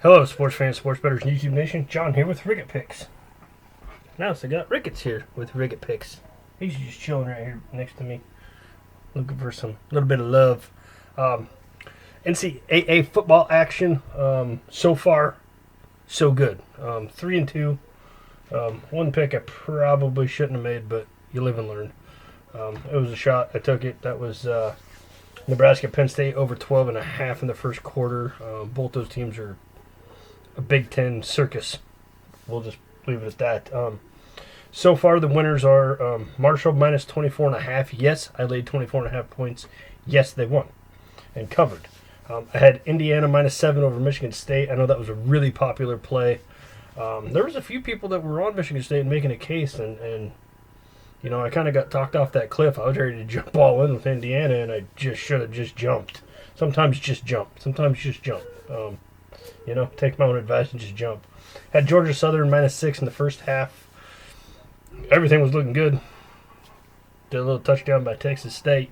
Hello, sports fans, sports bettors, and YouTube Nation. John here with Ricket Picks. Now, so I got Ricketts here with Ricket Picks. He's just chilling right here next to me, looking for some little bit of love. NCAA football action. So far, so good. 3-2. One pick I probably shouldn't have made, but you live and learn. It was a shot. I took it. That was Nebraska Penn State over 12.5 in the first quarter. Both those teams are a Big Ten circus. We'll just leave it at that. So far, the winners are Marshall minus 24.5. Yes, I laid 24.5 points. Yes, they won and covered. I had Indiana minus 7 over Michigan State. I know that was a really popular play. There was a few people that were on Michigan State making a case, and you know, I kind of got talked off that cliff. I was ready to jump all in with Indiana, and I just should have just jumped. Sometimes just jump. Sometimes just jump. You know, take my own advice and just jump. Had Georgia Southern minus 6 in the first half. Everything was looking good. Did a little touchdown by Texas State,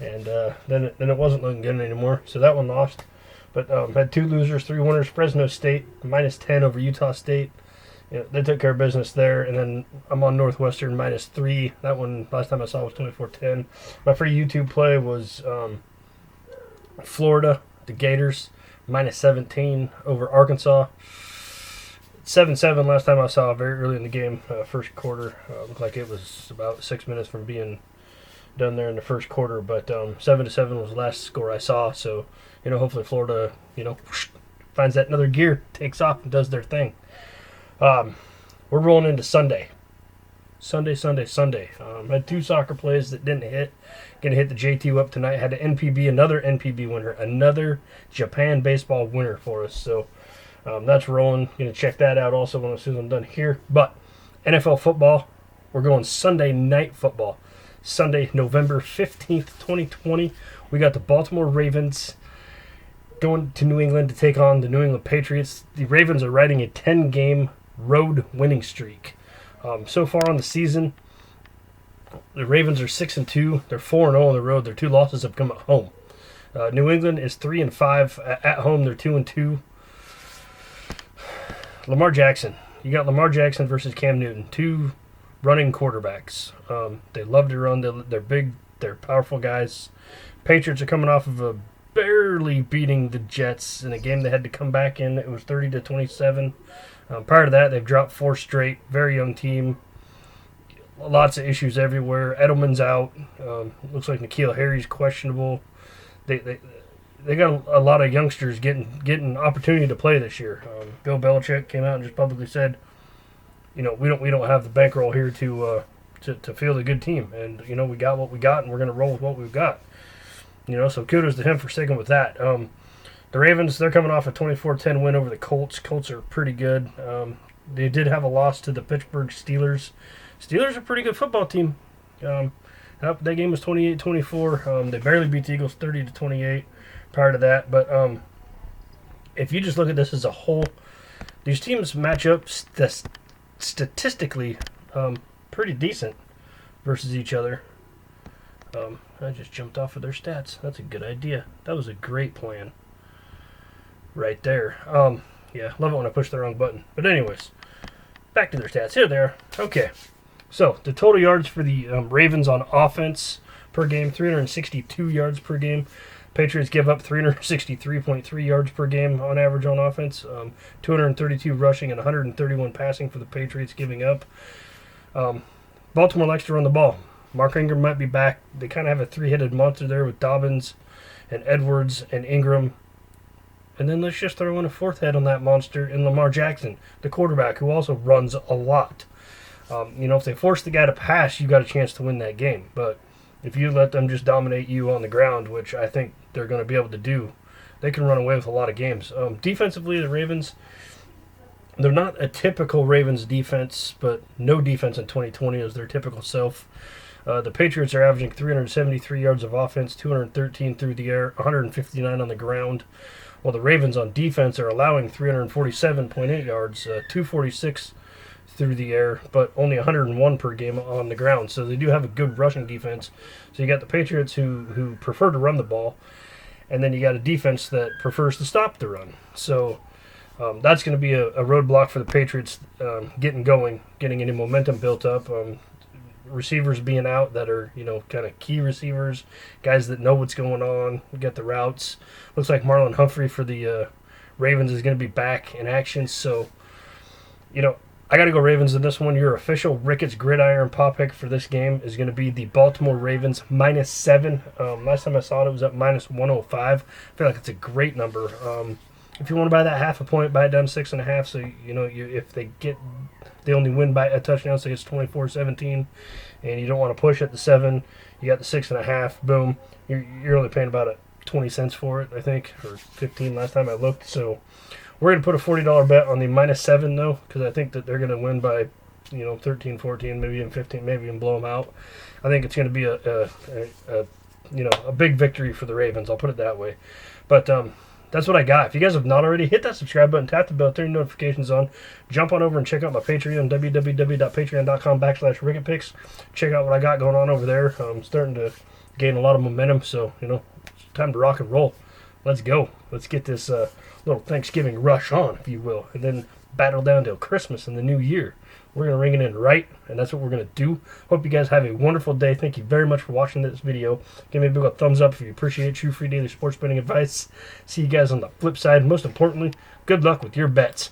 and then it wasn't looking good anymore. So that one lost. But had 2 losers, 3 winners. Fresno State minus 10 over Utah State. You know, they took care of business there. And then I'm on Northwestern minus 3. That one last time I saw was 24-10. My free YouTube play was Florida, the Gators, minus 17 over Arkansas. 7-7 last time I saw, very early in the game, first quarter. Looked like it was about 6 minutes from being done there in the first quarter. But 7-7 was the last score I saw. So, you know, hopefully Florida, you know, finds that another gear, takes off, and does their thing. We're rolling into Sunday. Sunday. Had 2 soccer plays that didn't hit. Going to hit the J2 up tonight. Had an NPB, another NPB winner, another Japan baseball winner for us. So that's rolling. Going to check that out also as soon as I'm done here. But NFL football, we're going Sunday night football. Sunday, November 15th, 2020. We got the Baltimore Ravens going to New England to take on the New England Patriots. The Ravens are riding a 10-game road winning streak. So far on the season, the Ravens are 6-2. They're 4-0 on the road. Their 2 losses have come at home. New England is 3-5 at home. They're 2-2. Lamar Jackson. You got Lamar Jackson versus Cam Newton, 2 running quarterbacks. They love to run. They're big. They're powerful guys. Patriots are coming off of a barely beating the Jets in a game they had to come back in. It was 30-27. Prior to that, they've dropped 4 straight. Very young team. Lots of issues everywhere. Edelman's out. Looks like N'Keal Harry's questionable. They got a lot of youngsters getting opportunity to play this year. Bill Belichick came out and just publicly said, you know, we don't have the bankroll here to field a good team, and you know, we got what we got, and we're going to roll with what we've got. You know, so kudos to him for sticking with that. The Ravens, they're coming off a 24-10 win over the Colts. Colts are pretty good. They did have a loss to the Pittsburgh Steelers. Steelers are a pretty good football team. That game was 28-24. They barely beat the Eagles 30-28 prior to that. But if you just look at this as a whole, these teams match up statistically pretty decent versus each other. I just jumped off of their stats. That's a good idea. That was a great plan right there. Yeah, love it when I push the wrong button. But anyways, back to their stats. Here they are. Okay. So, the total yards for the Ravens on offense per game, 362 yards per game. Patriots give up 363.3 yards per game on average on offense. 232 rushing and 131 passing for the Patriots giving up. Baltimore likes to run the ball. Mark Ingram might be back. They kind of have a 3-headed monster there with Dobbins and Edwards and Ingram. And then let's just throw in a 4th head on that monster in Lamar Jackson, the quarterback, who also runs a lot. You know, if they force the guy to pass, you got a chance to win that game. But if you let them just dominate you on the ground, which I think they're going to be able to do, they can run away with a lot of games. Defensively, the Ravens, they're not a typical Ravens defense, but no defense in 2020 is their typical self. The Patriots are averaging 373 yards of offense, 213 through the air, 159 on the ground, while the Ravens on defense are allowing 347.8 yards, 246 through the air, but only 101 per game on the ground. So they do have a good rushing defense. So you got the Patriots who prefer to run the ball, and then you got a defense that prefers to stop the run. So That's going to be a roadblock for the Patriots getting going, getting any momentum built up. Receivers being out that are, kind of key receivers, guys that know what's going on, get the routes. Looks like Marlon Humphrey for the Ravens is going to be back in action. So, I got to go Ravens in this one. Your official Ricketts Gridiron pop pick for this game is going to be the Baltimore Ravens -7. Last time I saw it was at -105. I feel like it's a great number. If you want to buy that half a point, buy it down to 6.5. So if they only win by a touchdown, so it's 24-17, and you don't want to push at the 7. You got the 6.5. Boom. You're only paying about 20 cents for it, I think, or 15 last time I looked. So we're going to put a $40 bet on the -7 though, because I think that they're going to win by 13, 14, maybe even 15, maybe even blow them out. I think it's going to be a big victory for the Ravens. I'll put it that way. But that's what I got. If you guys have not already, hit that subscribe button, tap the bell, turn your notifications on. Jump on over and check out my Patreon, www.patreon.com/RicketPicks. Check out what I got going on over there. I'm starting to gain a lot of momentum, so, it's time to rock and roll. Let's go. Let's get this little Thanksgiving rush on, if you will, and then battle down till Christmas and the new year. We're going to ring it in right, and that's what we're going to do. Hope you guys have a wonderful day. Thank you very much for watching this video. Give me a big thumbs up if you appreciate true free daily sports betting advice. See you guys on the flip side. Most importantly, good luck with your bets.